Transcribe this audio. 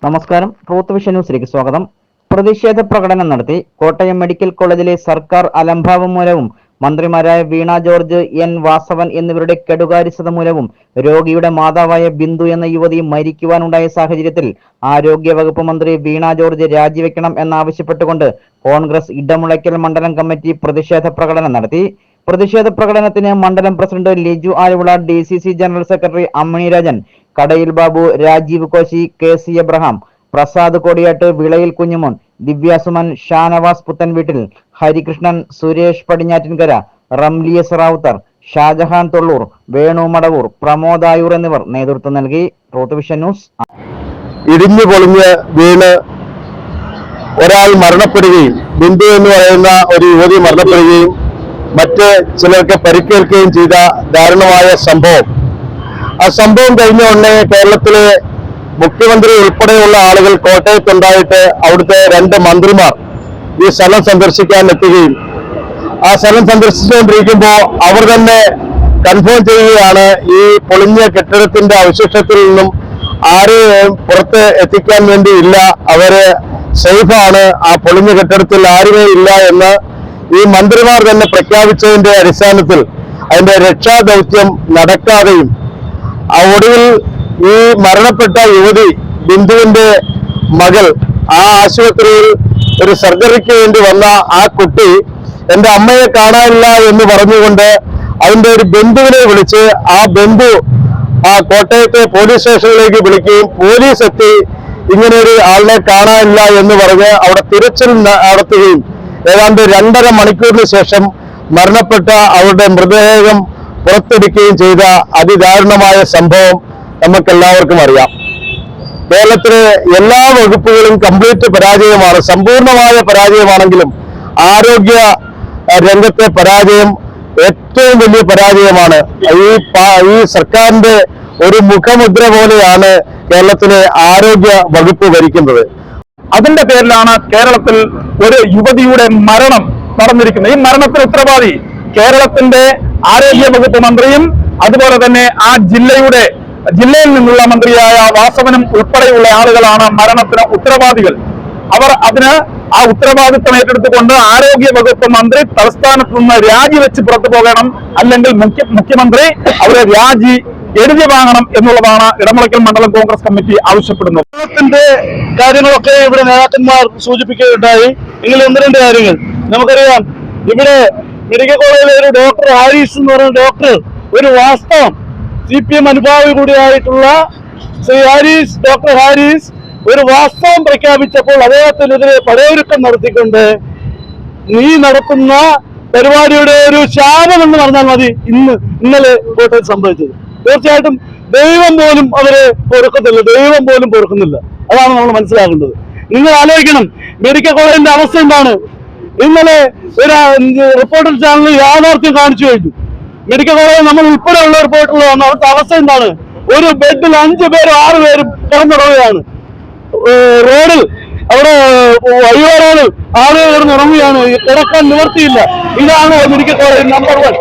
നമസ്കാരം. Truth vision ന്യൂസിലേക്ക് സ്വാഗതം. പ്രതിഷേധ പ്രകടനം നടത്തി കോട്ടയം മെഡിക്കൽ കോളേജിലെ സർക്കാർ അലംഭാവം മൂലവും മന്ത്രിമാരായ വീണ ജോർജ്, എൻ വാസവൻ എന്നിവരുടെ കെടുകാര്യസ്ഥത മൂലവും രോഗിയുടെ മാതാവായ ബിന്ദു എന്ന യുവതി മരിക്കുവാനുണ്ടായ സാഹചര്യത്തിൽ ആരോഗ്യ വകുപ്പ് മന്ത്രി വീണ ജോർജ് രാജിവെക്കണം എന്നാവശ്യപ്പെട്ടുകൊണ്ട് കോൺഗ്രസ് ഇടമുളയ്ക്കൽ മണ്ഡലം കമ്മിറ്റി പ്രതിഷേധ പ്രകടനം നടത്തി. പ്രതിഷേധ പ്രകടനത്തിന് മണ്ഡലം president Liju Aluvila, DCC general secretary Ammini Rajan, കടയിൽ ബാബു, രാജീവ് കോശി, KC എബ്രഹാം, പ്രസാദ് കോടിയാട്ട്, വിളയിൽ കുഞ്ഞുമോൻ, ദിവ്യാസുമൻ, ഷാനവാസ് പുത്തൻവീട്ടിൽ, ഹരികൃഷ്ണൻ, സുരേഷ് പടിഞ്ഞാറ്റിൻകര, റംലിയസ് റാവുത്തർ, ഷാജഹാൻ തൊള്ളൂർ, വേണു മടവൂർ, പ്രമോദ് ആയൂർ എന്നിവർ നേതൃത്വം നൽകി. Truth vision news. ഇടിഞ്ഞു പൊളിഞ്ഞ് വീണ് ഒരാൾ മരണപ്പെടുകയും ബിന്ദു എന്ന് പറയുന്ന ഒരു യുവതി മരണപ്പെടുകയും മറ്റ് ചിലർക്ക് പരിക്കേൽക്കുകയും ചെയ്ത ദാരുണമായ സംഭവം. ആ സംഭവം കഴിഞ്ഞ ഉടനെ കേരളത്തിലെ മുഖ്യമന്ത്രി ഉൾപ്പെടെയുള്ള ആളുകൾ കോട്ടയത്തുണ്ടായിട്ട് അവിടുത്തെ 2 മന്ത്രിമാർ ഈ സ്ഥലം സന്ദർശിക്കാൻ എത്തുകയും ആ സ്ഥലം സന്ദർശിച്ചുകൊണ്ടിരിക്കുമ്പോൾ അവർ തന്നെ കൺഫേം ചെയ്യുകയാണ് ഈ പൊളിഞ്ഞ കെട്ടിടത്തിന്റെ അവശിഷ്ടത്തിൽ നിന്നും ആരെയും പുറത്ത് എത്തിക്കാൻ വേണ്ടി ഇല്ല, അവര് സേഫാണ്, ആ പൊളിഞ്ഞ കെട്ടിടത്തിൽ ആരുമേ ഇല്ല എന്ന് ഈ മന്ത്രിമാർ തന്നെ പ്രഖ്യാപിച്ചതിന്റെ അടിസ്ഥാനത്തിൽ അതിന്റെ രക്ഷാദൗത്യം നടക്കാതെയും ഒടുവിൽ ഈ മരണപ്പെട്ട യുവതി ബിന്ദുവിന്റെ മകൾ ആ ആശുപത്രിയിൽ ഒരു സർജറിക്ക് വേണ്ടി വന്ന ആ കുട്ടി എന്റെ അമ്മയെ കാണാനില്ല എന്ന് പറഞ്ഞുകൊണ്ട് അതിന്റെ ഒരു ബന്ധുവിനെ വിളിച്ച് ആ ബന്ധു ആ കോട്ടയത്തെ പോലീസ് സ്റ്റേഷനിലേക്ക് വിളിക്കുകയും പോലീസ് എത്തി ഇങ്ങനെ ഒരു ആളിനെ കാണാനില്ല എന്ന് പറഞ്ഞ് അവിടെ തിരച്ചിൽ നടത്തുകയും ഏതാണ്ട് 2.5 മണിക്കൂറിന് ശേഷം മരണപ്പെട്ട അവരുടെ മൃതദേഹം പുറത്തെടുക്കുകയും ചെയ്ത അതിദാരുണമായ സംഭവം നമുക്കെല്ലാവർക്കും അറിയാം. കേരളത്തിലെ എല്ലാ വകുപ്പുകളും കംപ്ലീറ്റ് പരാജയമാണ്, സമ്പൂർണമായ പരാജയമാണെങ്കിലും ആരോഗ്യ രംഗത്തെ പരാജയം ഏറ്റവും വലിയ പരാജയമാണ്. ഈ സർക്കാരിന്റെ ഒരു മുഖമുദ്ര പോലെയാണ് കേരളത്തിലെ ആരോഗ്യ വകുപ്പ് ഭരിക്കുന്നത്. അതിന്റെ പേരിലാണ് കേരളത്തിൽ ഒരു യുവതിയുടെ മരണം നടന്നിരിക്കുന്നത്. ഈ മരണത്തിന് ഉത്തരവാദി കേരളത്തിന്റെ ആരോഗ്യ വകുപ്പ് മന്ത്രിയും അതുപോലെ തന്നെ ആ ജില്ലയിൽ നിന്നുള്ള മന്ത്രിയായ വാസവനും ഉൾപ്പെടെയുള്ള ആളുകളാണ് മരണത്തിന് ഉത്തരവാദികൾ. അവർ അതിന് ആ ഉത്തരവാദിത്വം ഏറ്റെടുത്തുകൊണ്ട് ആരോഗ്യ വകുപ്പ് മന്ത്രി തലസ്ഥാനത്ത് നിന്ന് രാജിവെച്ച് പുറത്തു പോകണം, അല്ലെങ്കിൽ മുഖ്യമന്ത്രി അവരെ രാജി എഴുതി വാങ്ങണം എന്നുള്ളതാണ് ഇടമുളയ്ക്കൽ മണ്ഡലം കോൺഗ്രസ് കമ്മിറ്റി ആവശ്യപ്പെടുന്നത്. കേരളത്തിന്റെ കാര്യങ്ങളൊക്കെ ഇവിടെ നേതാക്കന്മാർ സൂചിപ്പിക്കുകയുണ്ടായി. എങ്കിൽ 1-2 കാര്യങ്ങൾ നമുക്കറിയാം. ഇവിടെ മെഡിക്കൽ കോളേജിലെ ഒരു ഡോക്ടർ ഹാരിസ് എന്ന് പറയുന്ന ഡോക്ടർ, ഒരു വാസ്തവം CPM അനുഭാവി കൂടിയായിട്ടുള്ള ശ്രീ ഹാരിസ്, ഡോക്ടർ ഹാരിസ് ഒരു വാസ്തവം പ്രഖ്യാപിച്ചപ്പോൾ അദ്ദേഹത്തിനെതിരെ പടയൊരുക്കം നടത്തിക്കൊണ്ട് നീ നടത്തുന്ന പരിപാടിയുടെ ഒരു ശാപം എന്ന് പറഞ്ഞാൽ മതി ഇന്നലെ കോട്ടയത്ത് സംഭവിച്ചത്. തീർച്ചയായിട്ടും ദൈവം പോലും അവരെ പൊറുക്കത്തില്ല, ദൈവം പോലും പൊറുക്കുന്നില്ല. അതാണ് നമ്മൾ മനസ്സിലാക്കേണ്ടത്. നിങ്ങൾ ആലോചിക്കണം, മെഡിക്കൽ കോളേജിന്റെ അവസ്ഥ എന്താണ്. ഇന്നലെ ഒരു റിപ്പോർട്ടർ ചാനലിൽ യാഥാർത്ഥ്യം കാണിച്ചു കഴിഞ്ഞു. മെഡിക്കൽ കോളേജ് നമ്മൾ ഉൾപ്പെടെയുള്ള റിപ്പോർട്ടുകൾ വന്നു. അവിടുത്തെ അവസ്ഥ എന്താണ്? ഒരു ബെഡിൽ 5 പേരും 6 പേരും കിടന്നുറങ്ങുകയാണ്. റോഡിൽ അവിടെ വഴിയോരങ്ങളിൽ ആളുകൾ കിടന്നുറങ്ങുകയാണ്. കിടക്കാൻ നിവർത്തിയില്ല. ഇതാണ് മെഡിക്കൽ കോളേജ് നമ്പർ 1.